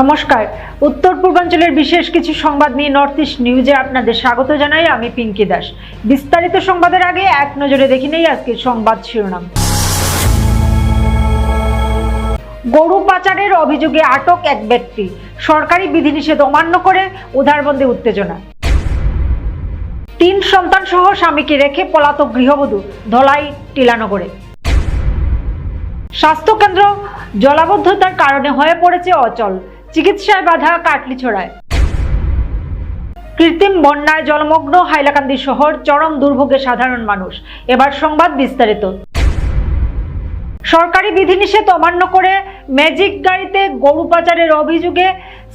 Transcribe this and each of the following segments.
নমস্কার, উত্তর পূর্বাঞ্চলের বিশেষ কিছু সংবাদ নিয়ে নর্থ ইস্ট নিউজে আপনাদের স্বাগত জানাই। আমি পিঙ্কি দাস। বিস্তারিত সংবাদের আগে এক নজরে দেখে নেই আজকের সংবাদ শিরোনাম। গরু পাচারের অভিযোগে আটক এক ব্যক্তি, সরকারি বিধিনিষেধ অমান্য করে উধারবন্দে উত্তেজনা। 3 সন্তান সহ স্বামীকে রেখে পলাতক গৃহবধূ ধলাই টিলানগরে। স্বাস্থ্যকেন্দ্র জলাবদ্ধতার কারণে হয়ে পড়েছে অচল, চিকিৎসায় বাধা কাটলিছড়ায়। কৃত্রিম বন্যায় জলমগ্ন হাইলাকান্দি শহর, চরম দুর্ভোগে সাধারণ মানুষ। এবার সংবাদ বিস্তারিত। সরকারি বিধিনিষেধ অমান্য করে ম্যাজিক গাড়িতে গরু পাচারের অভিযোগে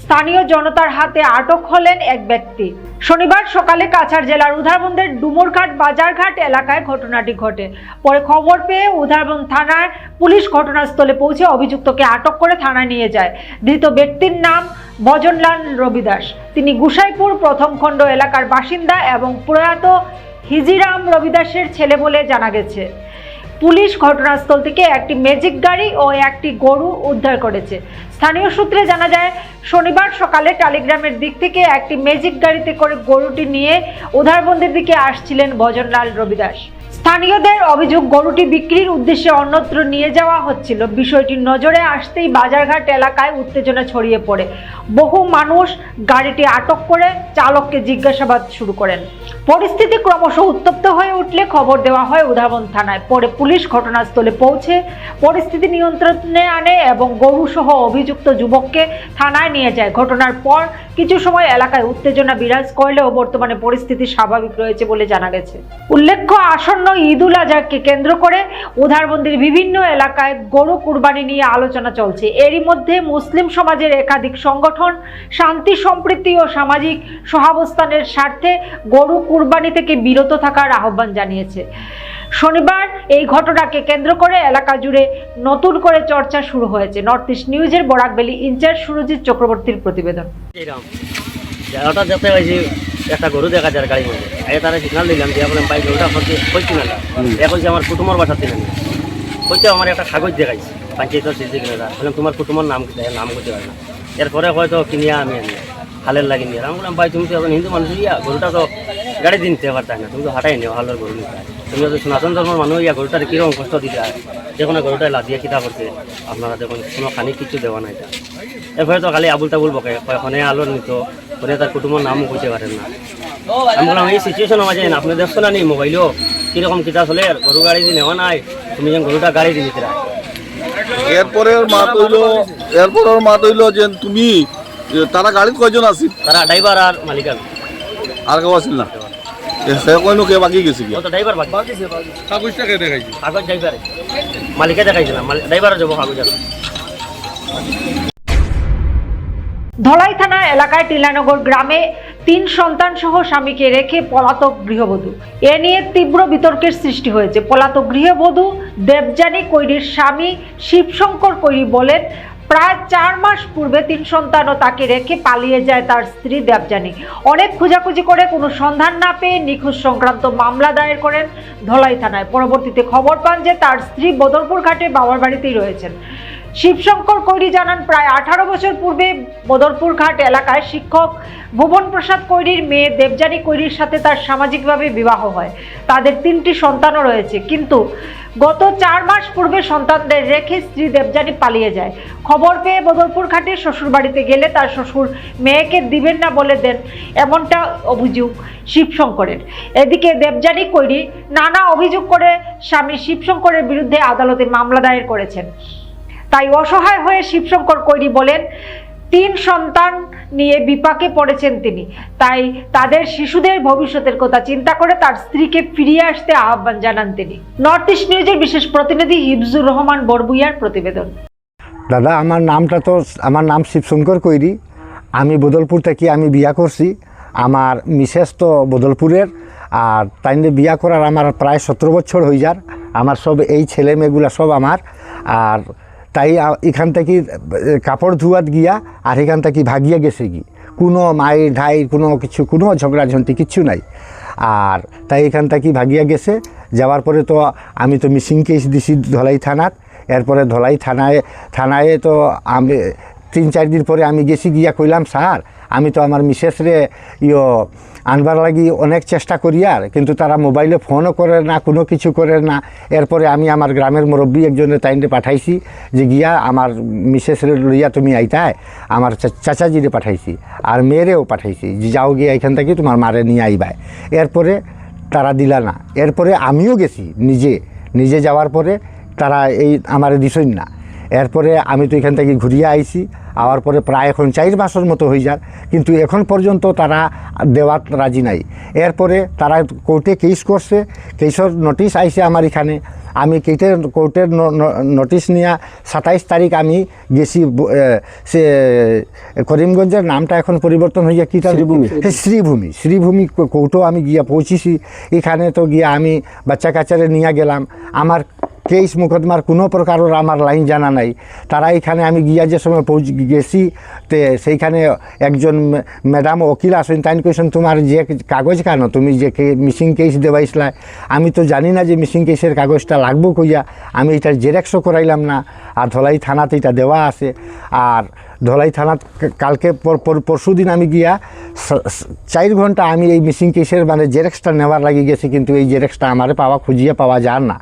স্থানীয় জনতার হাতে আটক হলেন এক ব্যক্তি। শনিবার সকালে কাছাড় জেলার উধারবন্দের ডুমুরঘাট বাজারঘাট এলাকায় ঘটনাটি ঘটে। পরে খবর পেয়ে উধারবন্দ থানার পুলিশ ঘটনাস্থলে পৌঁছে অভিযুক্তকে আটক করে থানায় নিয়ে যায়। ধৃত ব্যক্তির নাম ভজনলাল রবিদাস। তিনি গুসাইপুর প্রথম খণ্ড এলাকার বাসিন্দা এবং প্রয়াত হিজিরাম রবিদাসের ছেলে বলে জানা গেছে। পুলিশ ঘটনাস্থল থেকে একটি ম্যাজিক গাড়ি ও একটি গরু উদ্ধার করেছে। স্থানীয় সূত্রে জানা যায়, শনিবার সকালে টালিগ্রামের দিক থেকে একটি ম্যাজিক গাড়িতে করে গরুটি নিয়ে উধারবন্দের দিকে আসছিলেন ভজনলাল রবিদাস। স্থানীয়দের অভিযোগ, গরুটি বিক্রির উদ্দেশ্যে অন্যত্র নিয়ে যাওয়া হচ্ছিল। বিষয়টি নজরে আসতেই বাজারঘাট এলাকায় উত্তেজনা ছড়িয়ে পড়ে। বহু মানুষ গাড়িটি আটক করে চালককে জিজ্ঞাসাবাদ শুরু করেন। পরিস্থিতি ক্রমশ উত্তপ্ত হয়ে উঠলে খবর দেওয়া হয় উধারবন্দ থানায়। পরে পুলিশ ঘটনাস্থলে পৌঁছে পরিস্থিতি নিয়ন্ত্রণে আনে এবং গরু সহ অভিযুক্ত যুবককে থানায় নিয়ে যায়। ঘটনার পর কিছু সময় এলাকায় উত্তেজনা বিরাজ করলেও বর্তমানে পরিস্থিতি স্বাভাবিক রয়েছে বলে জানা গেছে। উল্লেখ্য, আসন্ন ঈদ উল আজহাকে কেন্দ্র করে উধারবন্দের বিভিন্ন এলাকায় গরু কুরবানি নিয়ে আলোচনা চলছে। এরই মধ্যে মুসলিম সমাজের একাধিক সংগঠন শান্তি সম্প্রীতি ও সামাজিক সহাবস্থানের স্বার্থে গরু কুরবানি থেকে বিরত থাকার আহ্বান জানিয়েছে। শনিবার এই ঘটনাকে কেন্দ্র করে এলাকা জুড়ে নতুন করে চর্চা শুরু হয়েছে। নর্থ ইস্ট নিউজের বরাকভ্যালি ইনচার্জ সুরজিৎ চক্রবর্তীর প্রতিবেদন। একটা গরু দেখা যায় গাড়ির মধ্যে, তারা সিগনাল দিলাম যে আপনার বাইক গরুটা হচ্ছে না, এখন আমার কুটুমার বাসাতে নেন হইতে আমার একটা কাগজ দেখাইছে পঞ্চায়েতের সিদ্দিকরা, বললাম তোমার কুটুমার নাম করতে পারে না। এরপরে হয়তো কিনিয়া আমি আনি হালের লাগি নিয়ে আমি বললাম, ভাই তুমি তো এখন হিন্দু মানুষ ইয়া গরুটা তো গাড়ি দিন নিতে পারতাই না, তুমি তো হাঁটাই নিও হালের গরু নিতে, তুমি তো সনাতন ধর্মের মানুষ ইয়া গরুটার কীরকম কষ্ট দিতে হয়, যে কোনো গরুটা লাদিয়ে কিতা করতে আপনারা দেখুন কোনো খানি কিছু দেওয়া নাই। এরপরে তো খালি আবুল তাবুল বকে, কখনে আলোর নিত, ওখানে তার কুটুমের নামও কইতে পারেন না। আমি বললাম এই সিচুয়েশন মাঝে আপনি দেখছো না নি মোবাইলও কীরকম কিতা চলে, গরু গাড়ি দিয়ে নেওয়া নাই, তুমি যেন গরুটা গাড়ি দিয়ে নিতে। এরপরের মাত হইল যে তুমি তারা গাড়িত কয়জন আছিল? তারা ড্রাইভার আর মালিক আর কেউ আছিল না? সে কইনো কে বাকি গেছে কি? তো ড্রাইভার বাকি কাগজটা কে দেখাইছে? কাগজ ড্রাইভার মালিকে দেখাইছে না, ড্রাইভার যাবো কাগজ। ধলাই থানা এলাকায় টিলানগর গ্রামে 3 সন্তান সহ স্বামীকে রেখে পলাতক গৃহবধূ। এ নিয়ে তীব্র বিতর্কের সৃষ্টি হয়েছে। পলাতক গৃহবধূ দেবযানী কৈরির স্বামী শিবশঙ্কর কৈরি বলেন, প্রায় 4 মাস পূর্বে 3 সন্তানও তাকে রেখে পালিয়ে যায় তার স্ত্রী দেবযানী। অনেক খোঁজাখুঁজি করে কোনো সন্ধান না পেয়ে নিখোঁজ সংক্রান্ত মামলা দায়ের করেন ধলাই থানায়। পরবর্তীতে খবর পান যে তার স্ত্রী বদরপুর ঘাটে বাবার বাড়িতেই রয়েছেন। শিবশঙ্কর কৈরি জানান, প্রায় 18 বছর পূর্বে বদরপুর ঘাট এলাকায় শিক্ষক ভুবন প্রসাদ কৈরির মেয়ে দেবযানী কৈরির সাথে তার সামাজিকভাবে বিবাহ হয়। তাদের 3টি সন্তানও রয়েছে, কিন্তু গত 4 মাস পূর্বে সন্তানদের রেখে স্ত্রী দেবযানী পালিয়ে যায়। খবর পেয়ে বদরপুর ঘাটে শ্বশুর বাড়িতে গেলে তার শ্বশুর মেয়েকে দিবেন না বলে দেন, এমনটা অভিযোগ শিবশঙ্করের। এদিকে দেবযানী কৈরি নানা অভিযোগ করে স্বামী শিবশঙ্করের বিরুদ্ধে আদালতে মামলা দায়ের করেছেন। তাই অসহায় হয়ে শিবশঙ্কর কৈরি বলেন, 3 সন্তান নিয়ে বিপাকে পড়েছেন তিনি। তাই তাদের শিশুদের ভবিষ্যতের কথা চিন্তা করে তার স্ত্রীকে ফিরিয়ে আসতে আহ্বান জানান তিনি। নর্থ ইস্ট নিউজের বিশেষ প্রতিনিধি হিফজুর রহমান বরবুইয়ার প্রতিবেদন। দাদা, আমার নাম শিবশঙ্কর কৈরি। আমি বদলপুর থেকে আমি বিয়া করছি। আমার মিসেস তো বদলপুরের, আর তাই বিয়া করার আমার প্রায় 17 বছর হয়ে যার। আমার সব এই ছেলে মেয়েগুলা সব আমার। আর তাই এখান থেকে কাপড় ধুয়াত গিয়া আর এখান থেকে ভাগিয়ে গেছে কি, কোনো মায়ের ঢাই কোনো কিছু, কোনো ঝগড়াঝন্তি কিচ্ছু নাই। আর তাই এখান থেকে ভাগিয়া গেছে। যাওয়ার পরে তো আমি তো মিসিং কেস দিছি ধলাই থানাত। এরপরে ধলাই থানায় তো আমি 3-4 দিন পরে আমি গেছি গিয়া কইলাম স্যার আমি তো আমার মিসেসরে আনবার লাগি অনেক চেষ্টা করি আর কিন্তু তারা মোবাইলে ফোনও করে না, কোনো কিছু করে না। এরপরে আমি আমার গ্রামের মুরব্বী একজনের তাইনরে পাঠাইছি যে গিয়া আমার মিসেসরে লইয়া তুমি আইতায়, আমার চাচাজিরে পাঠাইছি আর মেয়েরেও পাঠাইছি যে যাও গিয়া এখান থেকে তোমার মারে নিয়ে আইবায়। এরপরে তারা দিলা না। এরপরে আমিও গেছি নিজে যাওয়ার পরে তারা এই আমার দিছই না। এরপরে আমি তো এখান থেকে ঘুরিয়ে আইছি, আওয়ার পরে প্রায় এখন 4 মাসের মতো হয়ে যার, কিন্তু এখন পর্যন্ত তারা দেওয়াত রাজি নাই। এরপরে তারা কোর্টে কেস করছে, কেসের নোটিশ আইছে আমার এখানে। আমি কোর্টের নোটিশ নিয়ে 27 তারিখ আমি গেছি সে করিমগঞ্জের নামটা এখন পরিবর্তন হয়ে কি শ্রীভূমি কোর্টও আমি গিয়া পৌঁছিছি। এখানে তো গিয়া আমি বাচ্চা কাচ্চারে নিয়ে গেলাম। আমার কেস মুকদ্দমার কোনো প্রকারের আমার লাইন জানা নাই। তারা এখানে আমি গিয়া যে সময় গেছি তে সেইখানে একজন ম্যাডাম উকিল আসেন, তাই কইছেন তোমার যে কাগজ কেন, তুমি যে মিসিং কেস দেওয়াইছিলা, আমি তো জানি না যে মিসিং কেসের কাগজটা লাগবো কইয়া আমি এটার জেরক্সও করাইলাম না। আর ধলাই থানাতে এটা দেওয়া আছে। আর ধলাই থানাত কালকে পরশু দিন আমি গিয়া 4 ঘন্টা আমি এই মিসিং কেসের মানে জেরক্সটা নেওয়ার লাগি গেছি, কিন্তু এই জেরক্সটা আমারে খুঁজিয়ে পাওয়া যায় না।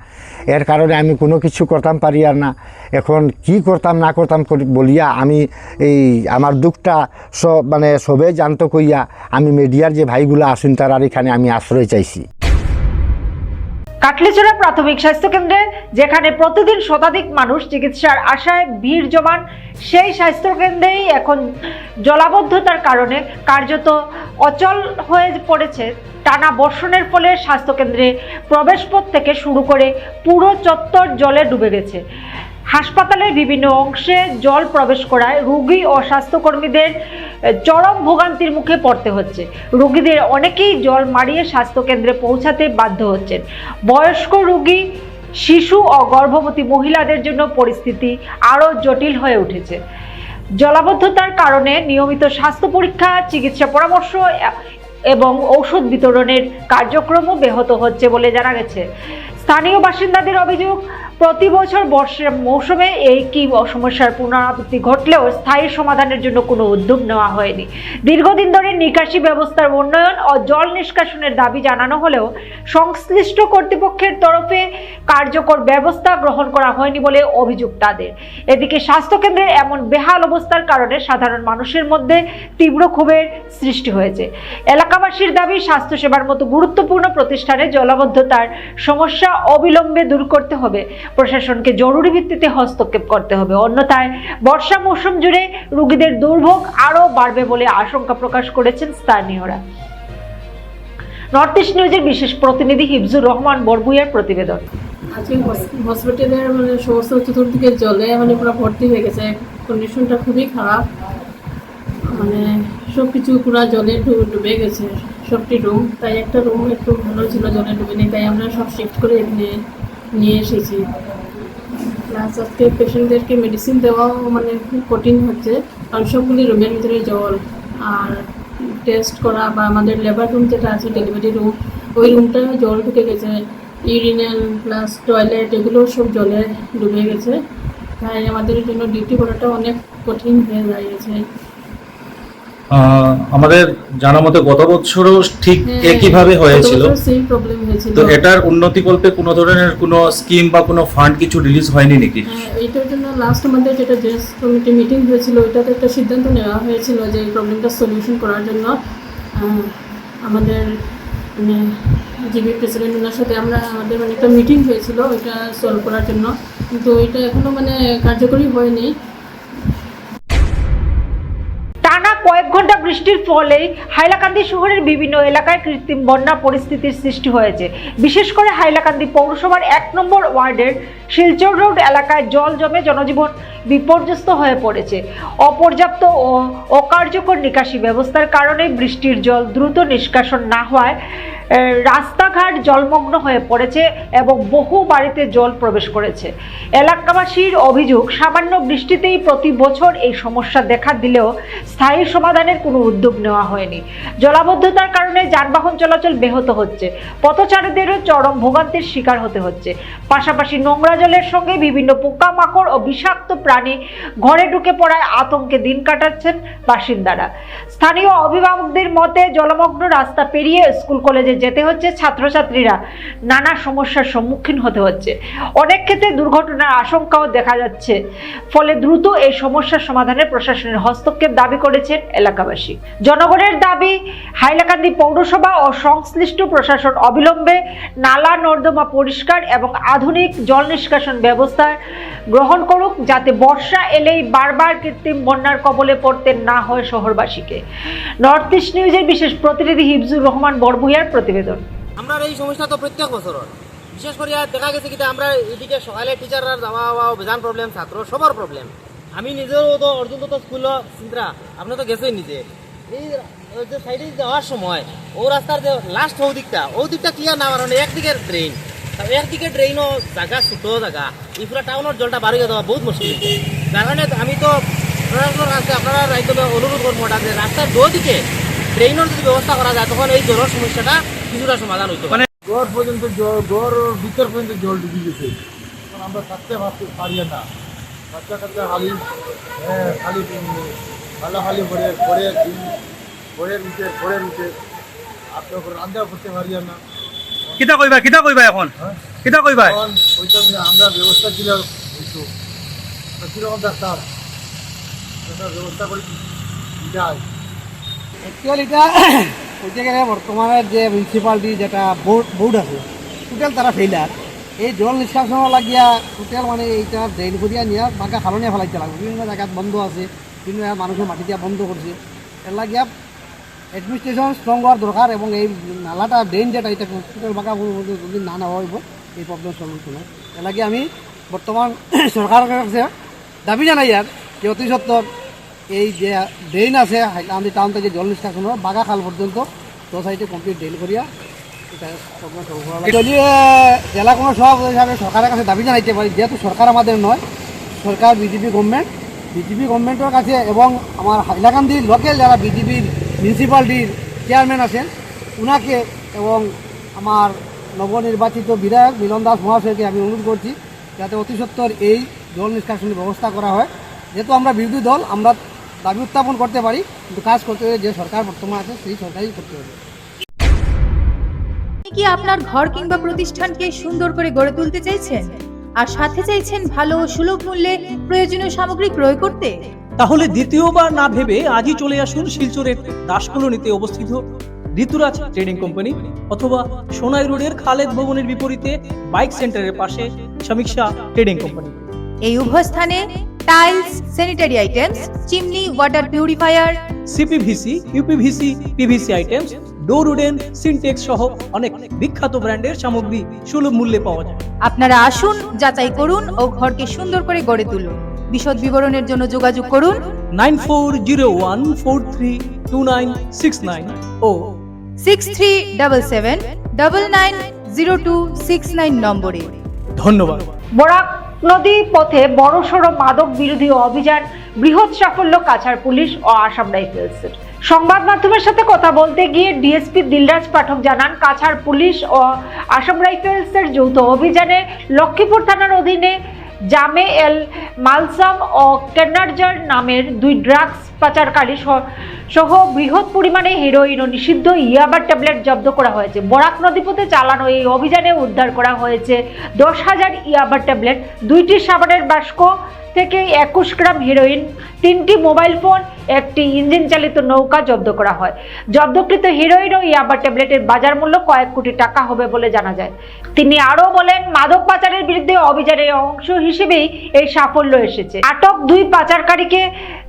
এর কারণে আমি কোনো কিছু করতাম পারি আর না। এখন কি করতাম না করতাম বলিয়া আমি এই আমার দুঃখটা সবে জানতো কইয়া আমি মিডিয়ার যে ভাইগুলো আসুন তার এখানে আমি আশ্রয় চাইছি। কাটলিছড়া প্রাথমিক স্বাস্থ্য কেন্দ্রে যেখানে প্রতিদিন শতাধিক মানুষ চিকিৎসার আশায় ভিড় জমান, সেই স্বাস্থ্য কেন্দ্রেই এখন জলাবদ্ধতার কারণে কার্যত অচল হয়ে পড়েছে। টানা বর্ষণের ফলে স্বাস্থ্যকেন্দ্রে প্রবেশপথ থেকে শুরু করে পুরো চত্বর জলে ডুবে গেছে। হাসপাতালের বিভিন্ন অংশে জল প্রবেশ করায় রোগী ও স্বাস্থ্যকর্মীদের চরম ভোগান্তির মুখে পড়তে হচ্ছে। রোগীদের অনেকেই জল মারিয়ে স্বাস্থ্যকেন্দ্রে পৌঁছাতে বাধ্য হচ্ছেন। বয়স্ক রোগী, শিশু ও গর্ভবতী মহিলাদের জন্য পরিস্থিতি আরও জটিল হয়ে উঠেছে। জলাবদ্ধতার কারণে নিয়মিত স্বাস্থ্য পরীক্ষা, চিকিৎসা পরামর্শ এবং ঔষধ বিতরণের কার্যক্রমও ব্যাহত হচ্ছে বলে জানা গেছে। স্থানীয় বাসিন্দাদের অভিযোগ, প্রতি বছর বর্ষার মৌসুমে এই কি সমস্যার পুনরাবৃত্তি ঘটলেও স্থায়ী সমাধানের জন্য কোনো উদ্যোগ নেওয়া হয়নি। দীর্ঘদিন ধরে নিকাশি ব্যবস্থার উন্নয়ন ও জল নিষ্কাশনের দাবি জানানো হলেও সংশ্লিষ্ট কর্তৃপক্ষের তরফে কার্যকর ব্যবস্থা গ্রহণ করা হয়নি বলে অভিযোগ তাদের। এদিকে স্বাস্থ্যকেন্দ্রের এমন বেহাল অবস্থার কারণে সাধারণ মানুষের মধ্যে তীব্র ক্ষোভের সৃষ্টি হয়েছে। এলাকাবাসীর দাবি, স্বাস্থ্যসেবার মতো গুরুত্বপূর্ণ প্রতিষ্ঠানে জলাবদ্ধতার সমস্যা অবিলম্বে দূর করতে হবে। প্রশাসনকে জরুরি ভিত্তিতে হস্তক্ষেপ করতে হবে, অন্যথায় বর্ষা মৌসুম জুড়ে রোগীদের দুর্ভোগ আরও বাড়বে বলে আশঙ্কা প্রকাশ করেছেন স্থানীয়রা। নর্থ ইস্ট নিউজের বিশেষ প্রতিনিধি হিফজুর রহমান বরবুইয়ার প্রতিবেদন। আজকে হসপিটালের সমস্ত চতুর্দিকে জলে পুরো ভর্তি হয়ে গেছে। কন্ডিশনটা খুবই খারাপ, সব কিছু পুরো জলে ডুবে গেছে সবটি রুম। তাই একটা রুম একটু ভালো ছিল, জলে ডুবে নেই, তাই আমরা সব শিফট করে এখানে নিয়ে এসেছি। প্লাস আজকে পেশেন্টদেরকে মেডিসিন দেওয়াও খুব কঠিন হচ্ছে, কারণ সবগুলি রুমের ভিতরে জল। আর টেস্ট করা বা আমাদের লেবার রুম যেটা আছে, ডেলিভারি রুম, ওই রুমটা জল ঢুকে গেছে। ইউরিনাল প্লাস টয়লেট এগুলো সব জলে ডুবে গেছে। তাই আমাদের জন্য ডিউটি করাটা অনেক কঠিন হয়ে দাঁড়িয়েছে। আমাদের জানা মতে গত বছরও ঠিক একইভাবে হয়েছিল। সেম প্রবলেম হয়েছিল। তো এটার উন্নতিকল্পে কোনো ধরনের কোনো স্কিম বা কোনো ফান্ড কিছু রিলিজ হয়নি নাকি? এইটার জন্য লাস্ট আমাদের যেটা জেস কমিটি মিটিং হয়েছিল, ওইটাতে একটা সিদ্ধান্ত নেওয়া হয়েছিল যে এই প্রবলেমটা সলিউশন করার জন্য আমাদের জিবি প্রেসিডেন্ট ওনার সাথে আমাদের একটা মিটিং হয়েছিল ওইটা সলভ করার জন্য, কিন্তু ওইটা এখনো কার্যকরী হয়নি। টানা কয়েক ঘন্টা বৃষ্টির ফলে হাইলাকান্দি শহরের বিভিন্ন এলাকায় কৃত্রিম বন্যা পরিস্থিতির সৃষ্টি হয়েছে। বিশেষ করে হাইলাকান্দি পৌরসভার 1 নম্বর ওয়ার্ডের শিলচর রোড এলাকায় জল জমে জনজীবন বিপর্যস্ত হয়ে পড়েছে। অপর্যাপ্ত ও অকার্যকর নিকাশি ব্যবস্থার কারণে বৃষ্টির জল দ্রুত নিষ্কাশন না হওয়ায় রাস্তাঘাট জলমগ্ন হয়ে পড়েছে এবং বহু বাড়িতে জল প্রবেশ করেছে। এলাকাবাসীর অভিযোগ, সামান্য বৃষ্টিতেই প্রতি বছর এই সমস্যা দেখা দিলেও স্থায়ী সমাধানের কোনো উদ্যোগ নেওয়া হয়নি। জলাবদ্ধতার কারণে যানবাহন চলাচল ব্যাহত হচ্ছে, পথচারীদেরও চরম ভোগান্তির শিকার হতে হচ্ছে। পাশাপাশি নোংরা জল জলের সঙ্গে বিভিন্ন পোকামাকড় ও বিষাক্ত প্রাণী ঘরে ঢুকে পড়ায় আতঙ্কে দিন কাটাচ্ছেন বাসিন্দারা। স্থানীয় অভিভাবকদের মতে জলমগ্ন রাস্তা পেরিয়ে স্কুল কলেজে যেতে হচ্ছে ছাত্রছাত্রীরা, নানা সমস্যার সম্মুখীন হতে হচ্ছে। অনেক ক্ষেত্রে দুর্ঘটনার আশঙ্কাও দেখা যাচ্ছে। ফলে দ্রুত এই সমস্যার সমাধানে প্রশাসনের হস্তক্ষেপ দাবি করেছেন এলাকাবাসী। জনগণের দাবি, হাইলাকান্দি পৌরসভা ও সংশ্লিষ্ট প্রশাসন অবিলম্বে নালা নর্দমা পরিষ্কার এবং আধুনিক জল নিষ্কাশন ব্যবস্থা গ্রহণ করুক, যাতে বর্ষা এলেই বারবার কৃত্রিম বন্যার কবলে পড়তে না হয় শহরবাসীকে। নর্থ ইস্ট নিউজের বিশেষ প্রতিনিধি হিফজুর রহমান বড়ভূঁইয়ার প্রতিবেদন। আমরা এই সমস্যা তো প্রত্যেক বছর বিশেষ করে দেখা গেছে কি আমরা এদিকে সকালে টিচাররা যাওয়া বেজান প্রবলেম, ছাত্র সবার প্রবলেম। আমি নিজেও তো অর্জুন তো স্কুল চিন্তা আপনি তো গেছেন নিজে, এই যে সাইডে যাওয়ার সময় ও রাস্তার যে লাস্ট ও দিকটা ক্লিয়ার না কারণে একদিকে ড্রেইনও জায়গা ছোটো জায়গা, এই পুরো টাউনের জলটা বাড়ি দেওয়া বহুত মুশকিল। যার কারণে আমি তো প্রশাসনের কাছে আপনারা রাজ্য অনুরোধ করবো যে রাস্তার দুদিকে ড্রেইনের যদি ব্যবস্থা করা যায় তখন এই জলের সমস্যাটা কিছুটা সমাধান হইতে পারে। ঘর পর্যন্ত জল, ঘর ভিতর পর্যন্ত জল ঢুকে গেছে, এখন আমরা থাকতে পারি না। বাচ্চা কাচ্চা খালি খালি ঘরের উঠে আপনার রান্না করতে পারি না। কিতা কইবা এখন কিতা কইবা? এখন ওইটা আমরা ব্যবস্থা ছিল হইতো কীরকম ডাক্তার ব্যবস্থা করে যায়। অ্যাকচুয়ালি এটা বলতে গেলে বর্তমানে যে মিউনিসিপালিটি যেটা বোর্ড আছে টোটাল তারা ফেইলার। এই জল নিষ্কাশন লাগিয়া টোটাল মানে এইটা ড্রেন করিয়া নিয়ে বাঁকা খালনিয়া ফেলাইতে লাগবে। বিভিন্ন জায়গাত বন্ধ আছে, বিভিন্ন জায়গায় মানুষের মাটি দিয়া বন্ধ করছে। এর লাগিয়া অ্যাডমিনিস্ট্রেশন স্ট্রং হওয়ার দরকার এবং এই নালাটা ড্রেন যেটা এটা টোটাল বাঁকা যদি না নেওয়া হইব এই প্রবলেম সম্মুখীন হয়। এর লাগে আমি বর্তমান সরকারের কাছে দাবি জানাই আর যে অতি সত্বর এই যে ড্রেন আছে হাইলাকান্দি টাউন থেকে জল নিষ্কাশন বাগা খাল পর্যন্ত তো সাইডে কমপ্লিট ড্রেন করিয়া এটা যদিও জেলা কোনো সভাপতি হিসাবে সরকারের কাছে দাবি জানাইতে পারি, যেহেতু সরকার আমাদের নয়, সরকার বিজেপি গভর্নমেন্টের কাছে এবং আমার হাইলাকান্দির লোকাল যারা বিজেপির মিউনিসিপ্যালিটির চেয়ারম্যান আছেন ওনাকে এবং আমার নবনির্বাচিত বিধায়ক মিলন দাস মহাশয়কে আমি অনুরোধ করছি যাতে অতি সত্বর এই জল নিষ্কাশনের ব্যবস্থা করা হয়। যেহেতু আমরা বিরোধী দল, আমরা দাবি উত্থাপন করতে পারি, কিন্তু কাজ করতে হলে যে সরকার বর্তমান আছে সেই সরকারই করতে হবে। আপনি কি আপনার ঘর কিংবা প্রতিষ্ঠানকে সুন্দর করে গড়ে তুলতে চাইছেন আর সাথে চাইছেন ভালো ও সুলভ মূল্যে প্রয়োজনীয় সামগ্রী ক্রয় করতে? তাহলে দ্বিতীয়বার না ভেবে আজই চলে আসুন শিলচরের দাসকলোনিতে অবস্থিত ঋতুরাজ ট্রেডিং কোম্পানি অথবা সোনাই রোডের খালেদ ভবনের বিপরীতে বাইক সেন্টারের পাশে সমীক্ষা ট্রেডিং কোম্পানি। এই উভয় স্থানে tiles, sanitary items, chimney, water purifier, CPVC, uPVC, PVC items, ডোর উডেন, সিনটেক্স সহ অনেক বিখ্যাত ব্র্যান্ডের সামগ্রী সুলভ মূল্যে পাওয়া যায়। আপনারা আসুন, যাচাই করুন ও ঘরকে সুন্দর করে গড়ে তুলুন। বিশদ বিবরণের জন্য যোগাযোগ করুন 9401432969 ও 6377990269 নম্বরে। ধন্যবাদ। বরাক নদী পথে বড়সড় মাদক বিরোধী অভিযান, বৃহৎ সাফল্য কাছাড় পুলিশ ও আসাম রাইফেলসের। সংবাদ মাধ্যমের সাথে কথা বলতে গিয়ে ডিএসপি দিলরাজ পাঠক জানান, কাছাড় পুলিশ ও আসাম রাইফেলসের যৌথ অভিযানে লক্ষ্মীপুর থানার অধীনে জামে এল মালসাম ও কেনার্জার নামের দুই ড্রাগস পাচারকারী সহ বৃহৎ পরিমাণে হেরোইন ও নিষিদ্ধ ইয়াবা ট্যাবলেট জব্দ করা হয়েছে। বরাক নদীপথে চালানো এই অভিযানে উদ্ধার করা হয়েছে 10,000 ইয়াবা ট্যাবলেট, 2টি সাবানের বাস্ক থেকে 21 গ্রাম হেরোইন, 3টি মোবাইল ফোন, একটি ইঞ্জিন চালিত নৌকা জব্দ করা হয়। জব্দকৃত হেরোইন ও ইয়াবা ট্যাবলেটের বাজার মূল্য কয়েক কোটি টাকা হবে বলে জানা যায়। তিনি আরও বলেন, মাদক পাচারের বিরুদ্ধে অভিযানের অংশ হিসেবেই এই সাফল্য এসেছে। আটক দুই পাচারকারীকে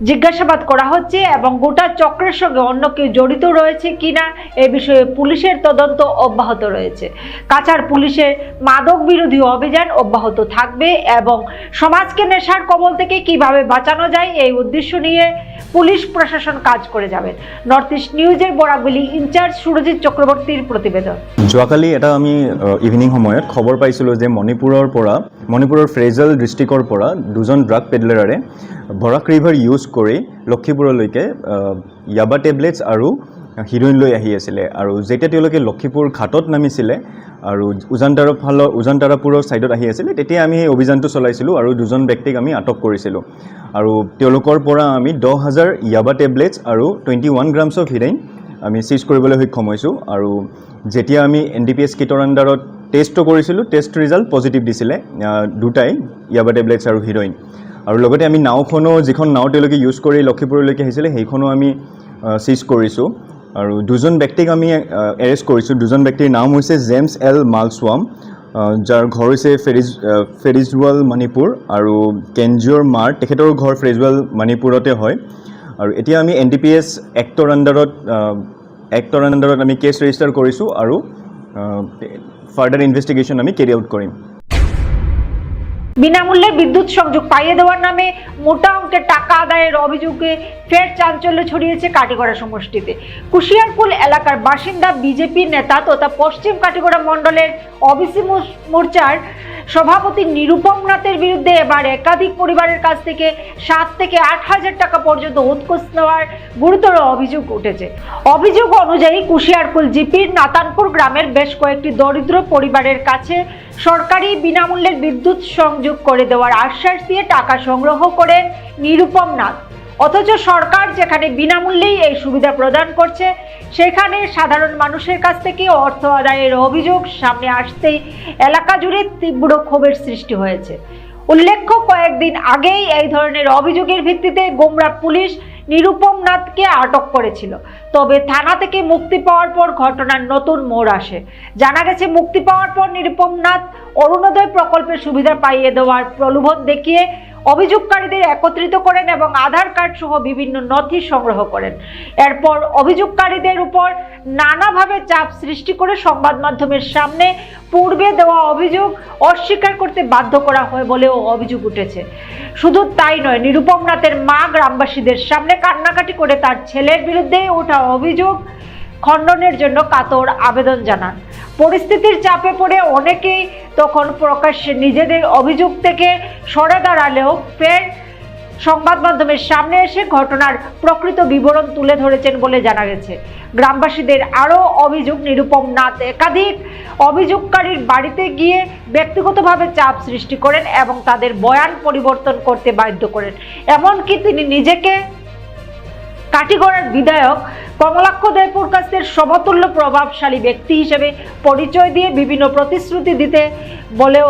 জিজ্ঞাসাবাদ করা হচ্ছে এবং গোটা চক্রের সঙ্গে অন্য কেউ জড়িত রয়েছে কিনা এ বিষয়ে পুলিশের তদন্ত অব্যাহত রয়েছে। কাছাড় পুলিশের মাদক বিরোধী অভিযান অব্যাহত থাকবে এবং সমাজকে নেশার কবল থেকে কিভাবে বাঁচানো যায় এই উদ্দেশ্য নিয়ে পুলিশ প্রশাসন কাজ করে যাবেন। নর্থ ইস্ট নিউজের বরাকবেলি ইনচার্জ সুরজিৎ চক্রবর্তীর প্রতিবেদন। যোৱাকালি এটা আমি ইভিনিং সময়ত খবৰ পাইছিলোঁ যে মণিপুৰৰ ফ্ৰেজেল ডিষ্ট্ৰিক্টৰ পৰা দুজন ড্ৰাগ পেডলাৰে বৰাক ৰিভাৰ ইউজ কৰি লক্ষীপুৰলৈকে ইয়াবা টেবলেটছ আৰু হিৰোইন লৈ আহি আছিলে আৰু যেতিয়া তেওঁলোকে লক্ষীপুৰ ঘাটত নামিছিলে আৰু উজানতাৰাপুৰৰ ছাইডত আহি আছিলে তেতিয়া আমি সেই অভিযানটো চলাইছিলোঁ আৰু 2জন ব্যক্তিক আমি আটক কৰিছিলোঁ আৰু তেওঁলোকৰ পৰা আমি 10,000 ইয়াবা টেবলেটছ আৰু 21 গ্ৰামছ অফ হিৰোইন আমি চিজ কৰিবলৈ সক্ষম হৈছোঁ আৰু যেতিয়া আমি NDPS কিটৰ আণ্ডাৰত টেষ্টটো কৰিছিলোঁ টেষ্ট ৰিজাল্ট পজিটিভ দিছিলে দুটাই ইয়াবা টেবলেটছ আৰু হিৰোইন আৰু লগতে আমি নাওখনো যিখন নাও তেওঁলোকে ইউজ কৰি লক্ষীপুৰলৈকে আহিছিলে সেইখনো আমি চিজ কৰিছোঁ আৰু 2জন ব্যক্তিক আমি এৰেষ্ট কৰিছোঁ 2জন ব্যক্তিৰ নাম হৈছে জেমছ এল মালস্বাম যাৰ ঘৰ হৈছে ফেৰিজৱাল মণিপুৰ আৰু কেঞ্জিঅ'ৰ মাৰ তেখেতৰ ঘৰ ফেৰিজৱাল মণিপুৰতে হয় আৰু এতিয়া আমি NDPS এক্টৰ আণ্ডাৰত আমি কেছ ৰেজিষ্টাৰ কৰিছোঁ আৰু ফাৰ্ডাৰ ইনভেষ্টিগেশ্যন আমি কেৰি আউট কৰিম বিনামূল্যে বিদ্যুৎ সংযোগ পাইয়ে দেওয়ার নামে মোটা অঙ্কের টাকা আদায়ের অভিযোগে ফের চাঞ্চল্য ছড়িয়েছে কাটিগড়া সমষ্টিতে। কুশিয়ারপুল এলাকার বাসিন্দা বিজেপি নেতা তথা পশ্চিম কাটিগড়া মণ্ডলের ওবিসি মোর্চার সভাপতি নিরুপম নাথের বিরুদ্ধে এবার একাধিক পরিবারের কাছ থেকে 7 থেকে 8,000 টাকা পর্যন্ত উৎকোচ নেওয়ার গুরুতর অভিযোগ উঠেছে। অভিযোগ অনুযায়ী কুশিয়ারপুল জিপির নাতানপুর গ্রামের বেশ কয়েকটি দরিদ্র পরিবারের কাছে সরকারি বিনামূল্যের বিদ্যুৎ সংযোগ করে দেওয়ার আশ্বাস দিয়ে টাকা সংগ্রহ করেন নিরুপম নাথ, অথচ সরকার যেখানে বিনামূল্যেই এই সুবিধা প্রদান করছে সেখানে সাধারণ মানুষের কাছ থেকে অর্থ আদায়ের অভিযোগ সামনে আসতেই এলাকা জুড়ে তীব্র ক্ষোভের সৃষ্টি হয়েছে। উল্লেখ্য কয়েকদিন আগেই এই ধরনের অভিযোগের ভিত্তিতে গোমরা পুলিশ নিরুপম নাথকে আটক করেছিল, তবে থানা থেকে মুক্তি পাওয়ার পর ঘটনার নতুন মোড় আসে। জানা গেছে মুক্তি পাওয়ার পর নিরুপম নাথ অরুণোদয় প্রকল্পের সুবিধা পাইয়ে দেওয়ার প্রলোভন দেখিয়ে অভিযোগকারীদের একত্রিত করেন এবং আধার কার্ড সহ বিভিন্ন নথি সংগ্রহ করেন। এরপর অভিযোগকারীদের উপর নানাভাবে চাপ সৃষ্টি করে সংবাদ মাধ্যমের সামনে পূর্বে দেওয়া অভিযোগ অস্বীকার করতে বাধ্য করা হয় বলেও অভিযোগ উঠেছে। শুধু তাই নয়, নিরুপম নাথের মা গ্রামবাসীদের সামনে কান্নাকাটি করে তার ছেলের বিরুদ্ধে ওঠা অভিযোগ খণ্ডনের জন্য কাতর আবেদন জানান। পরিস্থিতির চাপে পড়ে অনেকেই তখন প্রকাশ্যে নিজেদের অভিযোগ থেকে সরে দাঁড়ালেও ফের সংবাদ মাধ্যমের সামনে এসে ঘটনার প্রকৃত বিবরণ তুলে ধরেছেন বলে জানা গেছে। গ্রামবাসীদের আরও অভিযোগ, নিরুপম নাথ একাধিক অভিযোগকারীর বাড়িতে গিয়ে ব্যক্তিগতভাবে চাপ সৃষ্টি করেন এবং তাদের বয়ান পরিবর্তন করতে বাধ্য করেন। এমনকি তিনি নিজেকে কাটিগড়ার বিধায়ক কমলাক্ষ দেবপুরকাশের সমতুল্য প্রভাবশালী ব্যক্তি হিসেবে পরিচয় দিয়ে বিভিন্ন প্রতিশ্রুতি দিতে বলেও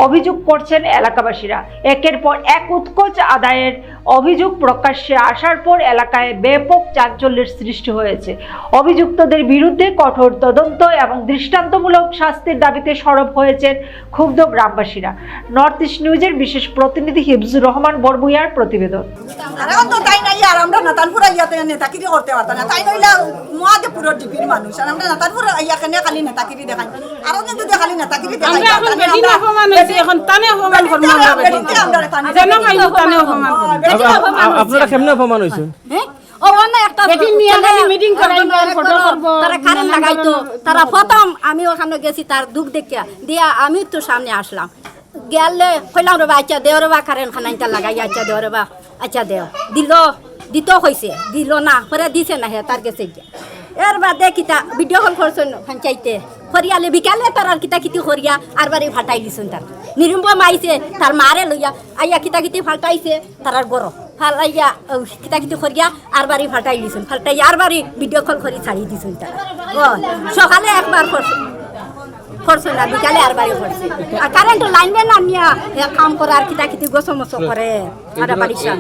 অভিযোগ করছেন এলাকাবাসীরা। একের পর এক উৎকোচ আদায়ের অভিযোগ প্রকাশ্যে আসার পর এলাকায় ব্যাপক চাঞ্চল্যের সৃষ্টি হয়েছে। অভিযুক্তদের বিরুদ্ধে কঠোর তদন্ত এবং দৃষ্টান্তমূলক শাস্তির দাবিতে সরব হয়েছেন ক্ষুব্ধ গ্রামবাসীরা। নর্থ ইস্ট নিউজের বিশেষ প্রতিনিধি হিফজুর রহমান বরবুইয়ার প্রতিবেদন। তাই নাই আর আমরা নাতানপুর আইয়াতে নেতাগিরি করতে পারতাম না, তাই নইলে মহাদেবপুরের ডিপির মানুষ আর আমরা নাতানপুর আইয়াখানে খালি নেতাগিরি দেখাই আর যদি খালি নেতাগিরি দেখাই এখন তানে অপমান করব আপনারা কেমনে অপমান হইছেন? তারা প্রথম আমি ওখানে গেছি তার দুঃখ দেখিয়া দিয়া আমি তো সামনে আসলাম গেলে কইলাম রে আচ্ছা দেও রে বা কারেন্ট খানাইটা লাগাই আচ্ছা দেও রে বা আচ্ছা দেও দিত হয়েছে দিল না পরে দিছে না হে তার কাছে এর বাদে কিতা ভিডিও কল করছেন পঞ্চায়েতে হরিয়ালে বিকালে তার আর কিতা কিতি হরিয়া আর বাড়ি ফাটাই দিছেন তার নিরুম্বম আইছে তার মারে লইয়া আইয়া কিতা কিতি ফাটাইছে তার আর গরো ফালাইয়া কিতা কিতি হরিয়া আর বাড়ি ফাটাই দিছেন ফাটাই আর বাড়ি ভিডিও কল করে ছাড়িয়ে দিছেন তার সকালে একবার করছে না বিকালে আর বাড়ি করছে আর কারেন্ট লাইন না নিয়া কাম করে আর কিতা কিতি গোসো মসো করে আরে বাড়িশান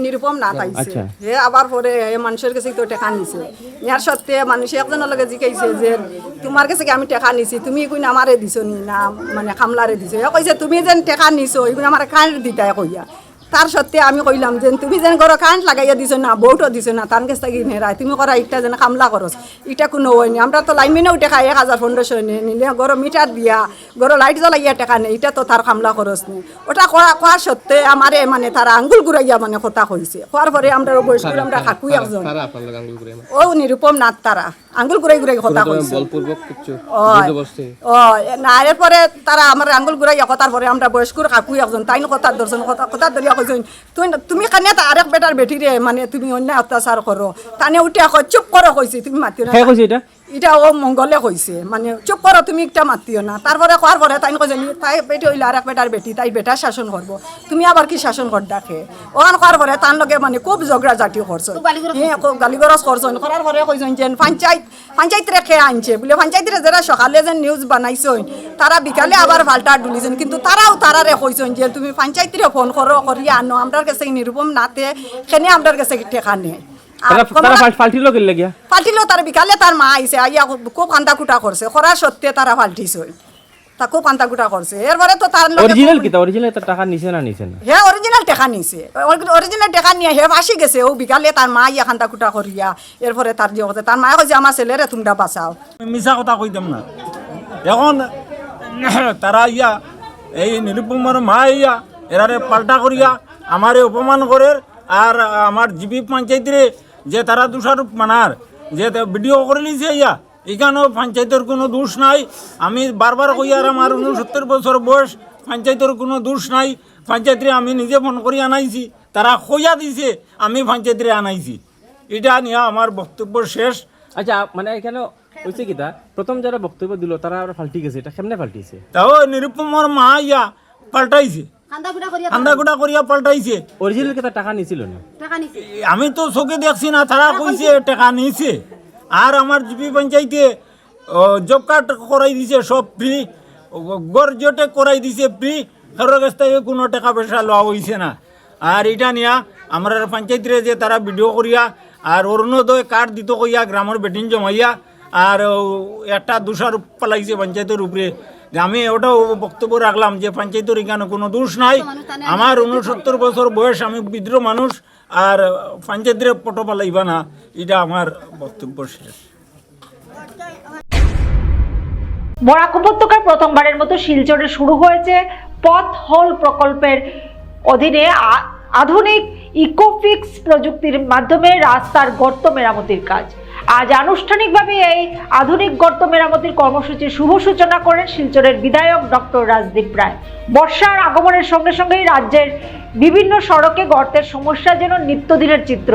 নিরুপম না পাইছে হে আবার পরে মানুষের কাছে তো টাকা নিছে ইয়ার সত্ত্বে মানুষ একজনের লগে জিকাইছে যে তোমার কাছে আমি টাকা নিছি তুমি কইনা আমারে দিছো নি না মানে খামলারে দিছো হে কইছে তুমি যেন টাকা নিছো এগুলো আমার কারেন্ট দিতা কইয়া তার সত্ত্বে আমি কইলাম যে তুমি যেন ঘর কারেন্ট লাগাইয়া দিছো না বউটো দিছো না তার কাছে নেরাই তুমি করা ইটা যেন কামলা করস এটা কোনো হয়নি আমরা তো লাইনম্যানেও টাকা 1,000-1,500 নিলে ঘর মিটার দিয়া ঘর লাইট জ্বলাইয়া টাকা নেই এটা তো তার কামলা খরচ নেই ওটা কোয়ার সত্ত্বে আমারে মানে তারা আঙ্গুল ঘুরাইয়া মানে কথা কইছে কোয়ার পরে আমরা বয়স করে আমরা কাকু একজন ও নিরুপম নাথ তারা আঙ্গুল ঘুরাই কথা কইছে না এরপরে তারা আমার আঙ্গুল ঘুরাইয়া কথার পরে আমরা বয়স্ক কাকু একজন তাই কথা ধরছেন কথা ধরিয়া কইছেন তুমি কানে আরেক বেটার বেটিরে মানে তুমি অন্যায় অত্যাচার করো তানে উঠে চুপ করো কইছি তুমি মাতিও না এটা ও মঙ্গলে কইছে মানে চুপ করো তুমি একটা মাতিও না তারপরে কোয়ার পরে তাই কইছে তাই বেটি হইলে আরেক বেটার বেটি তাই বেটা শাসন করবো তুমি আবার কি শাসন কর ডাকে ওখান কোয়ার পরে তার লগে মানে খুব ঝগড়া জাতি করছো গালিগরজ করছেন করার পরে কইছেন যে পঞ্চায়েত রেখে আনছে বলে পঞ্চায়েতের যারা সকালে যে নিউজ বানাইছেন তারা বিকালে আবার পাল্টা ডুলিছেন কিন্তু তারারে কইছেন যে তুমি পঞ্চায়েতরে ফোন করো করিয়া আনো আমরার কাছে নিরূপম নাতে সেনে আমরার কাছে টেকা নেই পাল্টিল তার বিকালে তার মা আইসে আইয়া খুব কান্দা কুটা করছে করার সত্যি তারা পাল্টিছ তা খুব কান্দা কুটা করছে এরপরে তো তার অরিজিনাল টাকা নিছে না হে অরিজিনাল টাকা নিছে অরিজিনাল টাকা নিয়ে হে ফাঁসি গেছে ও বিকালে তার মা ইয়া কান্দা কুটা করিয়া এরপরে তার যে কথা তার মা কইছে আমার ছেলেরে তোমরা বাঁচাও মিছা কথা কইতাম না এখন তারা ইয়া এই নিরুপমার মা ইয়া এরারে পাল্টা করিয়া আমারে অপমান করে আর আমার জিপি পঞ্চায়েতরে যে তারা দোষারোপ মানার যে ভিডিও করে নিছে ইয়া এখানেও পঞ্চায়েতের কোনো দোষ নাই আমি বারবার কইয়ার আমার 69 বছর বয়স পঞ্চায়েতের কোনো দোষ নাই পঞ্চায়েতরে আমি নিজে ফোন করি আনাইছি তারা কইয়া দিছে আমি পঞ্চায়েতরে আনাইছি এটা নিয়ে আমার বক্তব্য শেষ। আচ্ছা মানে এখানে হইছে কি প্রথম যারা বক্তব্য দিল তারা আবার পাল্টি গেছে এটা কেমনে পাল্টিছে তাও নিরুপমার মা ইয়া পাল্টাইছে কান্দাকুটা করিয়া পাল্টাইছে অরিজিনাল কথা টাকা নিছিল না আমি তো চোখে দেখছি না তারা কইছে টাকা নিয়েছে আর আমার জিপি পঞ্চায়েতে জব কার্ড করাই দিছে সব ফ্রি গর্জটে করাই দিছে ফ্রি কারোর কাছ থেকে কোনো টাকা পয়সা লওয়া হয়েছে না আর এটা নিয়া আমরা পঞ্চায়েতরে যে তারা ভিডিও করিয়া আর অরুণোদয় কার্ড দিত কইয়া গ্রামের বেটিন জমাইয়া আর একটা দোষারোপ পালাইছে পঞ্চায়েতের উপরে আমি ওটাও বক্তব্য রাখলাম যে পঞ্চায়েতের এখানে কোনো দোষ নাই আমার 69 বছর বয়স আমি বিদ্রোহ মানুষ আর পঞ্চায়েতের পটো পালাইবা না এটা আমার বক্তব্য শেষ। বরাক উপত্যকায় প্রথমবারের মতো শিলচরে শুরু হয়েছে পথ হোল প্রকল্পের অধীনে আধুনিক ইকোফিক্স প্রযুক্তির মাধ্যমে রাস্তার গর্ত মেরামতির কাজ। আজ আনুষ্ঠানিকভাবে এই আধুনিক গর্ত মেরামতির কর্মসূচির শুভ সূচনা করেন শিলচরের বিধায়ক ডক্টর রাজদীপ রায়। বর্ষার আগমনের সঙ্গে সঙ্গেই রাজ্যের বিভিন্ন সড়কে গর্তের সমস্যা যেন নিত্যদিনের চিত্র।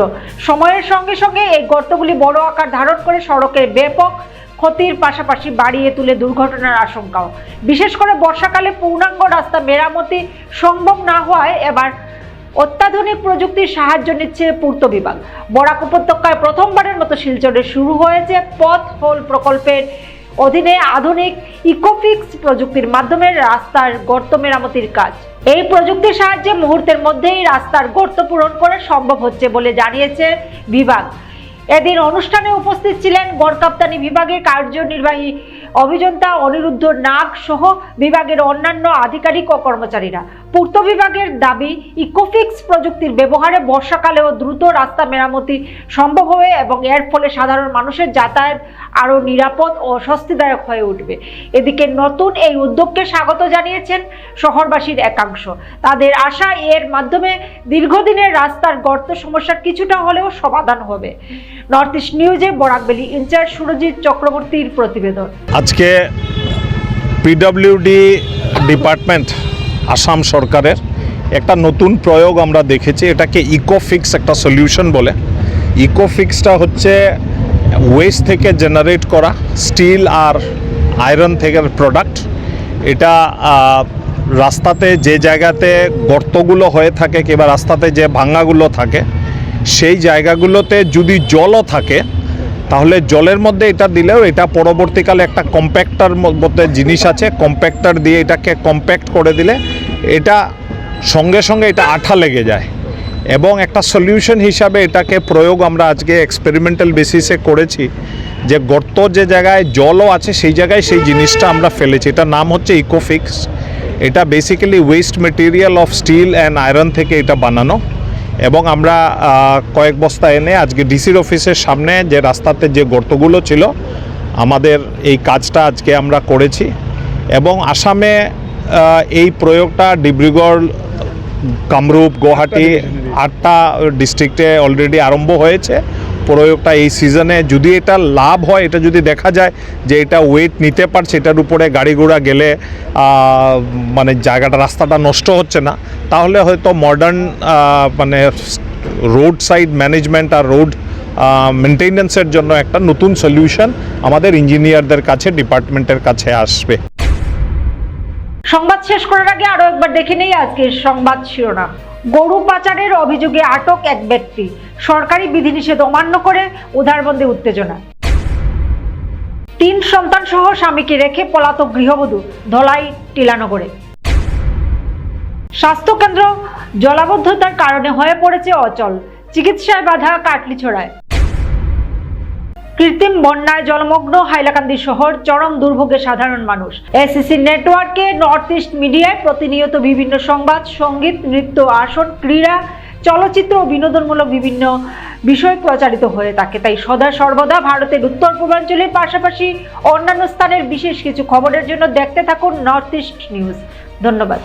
সময়ের সঙ্গে সঙ্গে এই গর্তগুলি বড় আকার ধারণ করে সড়কের ব্যাপক ক্ষতির পাশাপাশি বাড়িয়ে তুলে দুর্ঘটনার আশঙ্কাও। বিশেষ করে বর্ষাকালে পূর্ণাঙ্গ রাস্তা মেরামতি সম্ভব না হওয়ায় এবার অত্যাধুনিক প্রযুক্তির সাহায্য নিচ্ছে পূর্ত বিভাগ। বরাক উপত্যকায় প্রথমবারের মতো শিলচরে শুরু হয়েছে পথ হোল প্রকল্পের অধীনে আধুনিক ইকোফিক্স প্রযুক্তির মাধ্যমে রাস্তার গর্ত মেরামতির কাজ। এই প্রযুক্তির সাহায্যে মুহূর্তের মধ্যেই রাস্তার গর্ত পূরণ করা সম্ভব হচ্ছে বলে জানিয়েছে বিভাগ। এদিন অনুষ্ঠানে উপস্থিত ছিলেন গড়কাপ্তানি বিভাগের কার্যনির্বাহী অভিযন্তা অনিরুদ্ধ নাগ সহ বিভাগের অন্যান্য আধিকারিক ও কর্মচারীরা। পূর্ত বিভাগের দাবি ইকোফিক্স প্রযুক্তির ব্যবহারে বর্ষাকালেও দ্রুত রাস্তা মেরামতি সম্ভব হবে এবং এর ফলে সাধারণ মানুষের যাতায়াত আরও নিরাপদ ও স্বস্তিদায়ক হয়ে উঠবে। এদিকে নতুন এই উদ্যোগকে স্বাগত জানিয়েছেন শহরবাসীর একাংশ। তাদের আশা এর মাধ্যমে দীর্ঘদিনের রাস্তার গর্ত সমস্যার কিছুটা হলেও সমাধান হবে। নর্থ ইস্ট নিউজে বরাকবেলি ইনচার্জ সুরজিৎ চক্রবর্তীর প্রতিবেদন। আজকে পিডব্লিউডি ডিপার্টমেন্ট আসাম সরকারের একটা নতুন প্রয়োগ আমরা দেখেছি, এটাকে ইকোফিক্স একটা সলিউশন বলে। ইকোফিক্সটা হচ্ছে ওয়েস্ট থেকে জেনারেট করা স্টিল আর আয়রন থেকে প্রোডাক্ট। এটা রাস্তাতে যে জায়গাতে গর্তগুলো হয়ে থাকে কিংবা রাস্তাতে যে ভাঙাগুলো থাকে সেই জায়গাগুলোতে যদি জলও থাকে তাহলে জলের মধ্যে এটা দিলেও এটা পরবর্তীকালে একটা কম্প্যাক্টার মধ্যে জিনিস আছে, কম্প্যাক্টার দিয়ে এটাকে কম্প্যাক্ট করে দিলে এটা সঙ্গে সঙ্গে এটা আঠা লেগে যায় এবং একটা সলিউশন হিসাবে এটাকে প্রয়োগ আমরা আজকে এক্সপেরিমেন্টাল বেসিসে করেছি যে গর্ত যে জায়গায় জলও আছে সেই জায়গায় সেই জিনিসটা আমরা ফেলেছি। এটার নাম হচ্ছে ইকোফিক্স। এটা basically waste material of steel and iron থেকে এটা বানানো এবং আমরা কয়েক বস্তা এনে আজকে ডিসির অফিসের সামনে যে রাস্তাতে যে গর্তগুলো ছিল আমাদের এই কাজটা আজকে আমরা করেছি এবং আসামে এই প্রয়োগটা ডিব্রুগড়, কামরূপ, গুয়াহাটি 8টা ডিস্ট্রিক্টে অলরেডি আরম্ভ হয়েছে। প্রয়োগটা এই সিজনে যদি এটা লাভ হয়, এটা যদি দেখা যায় যে এটা ওয়েট নিতে পারছে, এটার উপরে গাড়ি ঘোড়া গেলে মানে জায়গাটা রাস্তাটা নষ্ট হচ্ছে না, তাহলে হয়তো মডার্ন মানে রোড সাইড ম্যানেজমেন্ট আর রোড মেনটেনেন্সের জন্য একটা নতুন সলিউশন আমাদের ইঞ্জিনিয়ারদের কাছে, ডিপার্টমেন্টের কাছে আসবে। সংবাদ শেষ করার আগে আরো একবার দেখে নেই আজকের সংবাদ শিরোনাম। গরু পাচারের অভিযোগে আটক এক ব্যক্তি, সরকারি বিধিনিষেধ অমান্য করে উধারবন্দে উত্তেজনা। 3 সন্তান সহ স্বামীকে রেখে পলাতক গৃহবধূ ধলাই টিলানগরে। স্বাস্থ্যকেন্দ্র জলাবদ্ধতার কারণে হয়ে পড়েছে অচল, চিকিৎসায় বাধা কাটলিছড়ায়। কৃত্রিম বন্যায় জলমগ্ন হাইলাকান্দি শহর, চরম দুর্ভোগে সাধারণ মানুষ। এসিসি নেটওয়ার্কে নর্থ ইস্ট মিডিয়ায় প্রতিনিয়ত বিভিন্ন সংবাদ, সঙ্গীত, নৃত্য, আসন, ক্রীড়া, চলচ্চিত্র ও বিনোদনমূলক বিভিন্ন বিষয় প্রচারিত হয়ে থাকে। তাই সদা সর্বদা ভারতের উত্তর পূর্বাঞ্চলের পাশাপাশি অন্যান্য স্থানের বিশেষ কিছু খবরের জন্য দেখতে থাকুন নর্থ ইস্ট নিউজ। ধন্যবাদ।